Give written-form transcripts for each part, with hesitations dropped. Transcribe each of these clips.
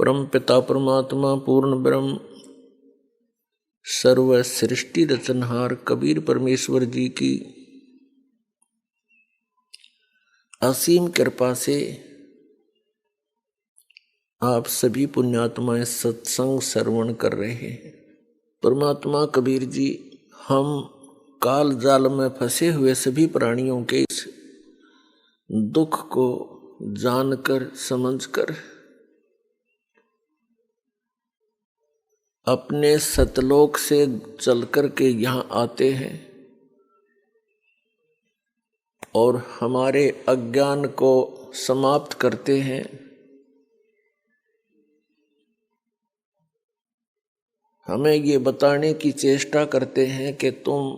परम पिता परमात्मा पूर्ण ब्रह्म सर्व सृष्टि रचनहार कबीर परमेश्वर जी की असीम कृपा से आप सभी पुण्यात्माएं सत्संग श्रवण कर रहे हैं। परमात्मा कबीर जी हम काल जाल में फंसे हुए सभी प्राणियों के इस दुख को जानकर समझकर अपने सतलोक से चल कर के यहाँ आते हैं और हमारे अज्ञान को समाप्त करते हैं। हमें ये बताने की चेष्टा करते हैं कि तुम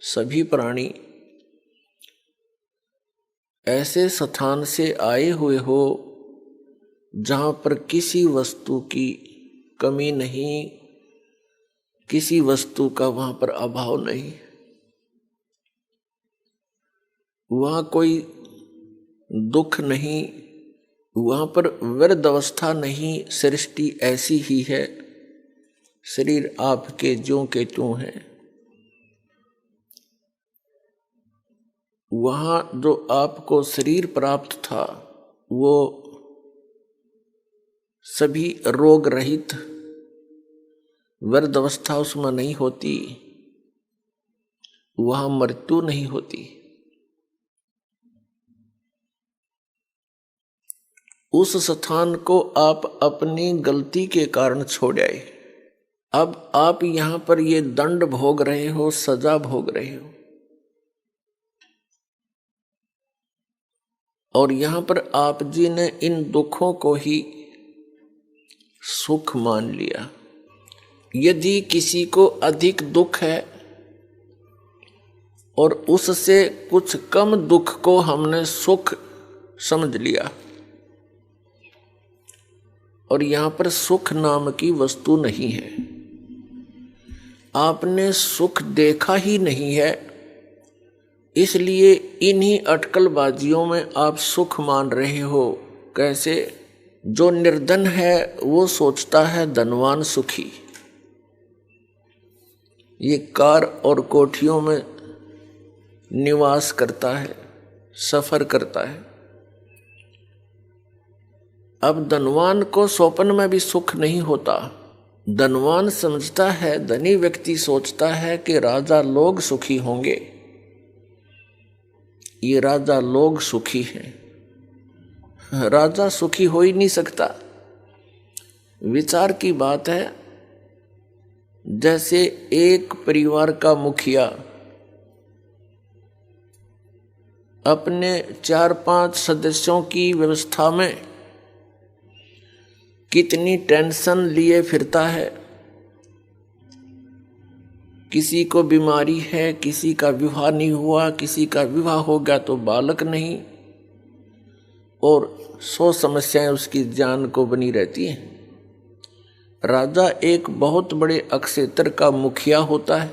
सभी प्राणी ऐसे स्थान से आए हुए हो जहाँ पर किसी वस्तु की कमी नहीं, किसी वस्तु का वहाँ पर अभाव नहीं, वहाँ कोई दुख नहीं, वहाँ पर वृद्ध अवस्था नहीं, सृष्टि ऐसी ही है, शरीर आपके ज्यों के त्यों हैं। वहाँ जो आपको शरीर प्राप्त था वो सभी रोग रहित, वृद्ध अवस्था उसमें नहीं होती, वहाँ मृत्यु नहीं होती। उस स्थान को आप अपनी गलती के कारण छोड़ आए। अब आप यहाँ पर ये दंड भोग रहे हो, सजा भोग रहे हो, और यहाँ पर आप जी ने इन दुखों को ही सुख मान लिया। यदि किसी को अधिक दुख है और उससे कुछ कम दुख को हमने सुख समझ लिया, और यहाँ पर सुख नाम की वस्तु नहीं है, आपने सुख देखा ही नहीं है, इसलिए इन्हीं अटकलबाजियों में आप सुख मान रहे हो। कैसे? जो निर्धन है वो सोचता है धनवान सुखी, ये कार और कोठियों में निवास करता है, सफर करता है। अब धनवान को स्वप्न में भी सुख नहीं होता। धनवान समझता है, धनी व्यक्ति सोचता है कि राजा लोग सुखी होंगे, ये राजा लोग सुखी हैं। राजा सुखी हो ही नहीं सकता। विचार की बात है, जैसे एक परिवार का मुखिया अपने 4-5 सदस्यों की व्यवस्था में कितनी टेंशन लिए फिरता है। किसी को बीमारी है, किसी का विवाह नहीं हुआ, किसी का विवाह हो गया तो बालक नहीं, और 100 समस्याएं उसकी जान को बनी रहती हैं। राजा एक बहुत बड़े अक्षेत्र का मुखिया होता है।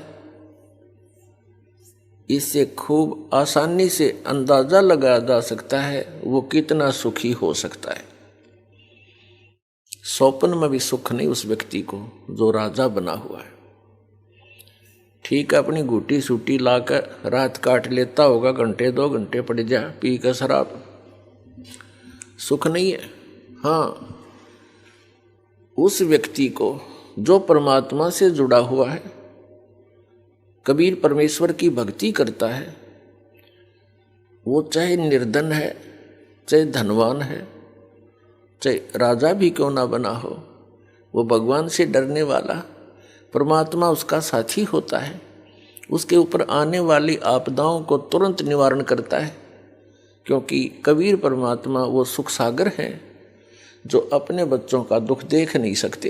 इससे खूब आसानी से अंदाजा लगाया जा सकता है वो कितना सुखी हो सकता है। स्वप्न में भी सुख नहीं उस व्यक्ति को जो राजा बना हुआ है। ठीक है, अपनी घूटी सूटी लाकर रात काट लेता होगा, घंटे 2 घंटे पड़ जा पी कर शराब, सुख नहीं है। हाँ, उस व्यक्ति को जो परमात्मा से जुड़ा हुआ है, कबीर परमेश्वर की भक्ति करता है, वो चाहे निर्धन है, चाहे धनवान है, चाहे राजा भी क्यों ना बना हो, वो भगवान से डरने वाला, परमात्मा उसका साथी होता है। उसके ऊपर आने वाली आपदाओं को तुरंत निवारण करता है, क्योंकि कबीर परमात्मा वो सुख सागर हैं जो अपने बच्चों का दुख देख नहीं सकते।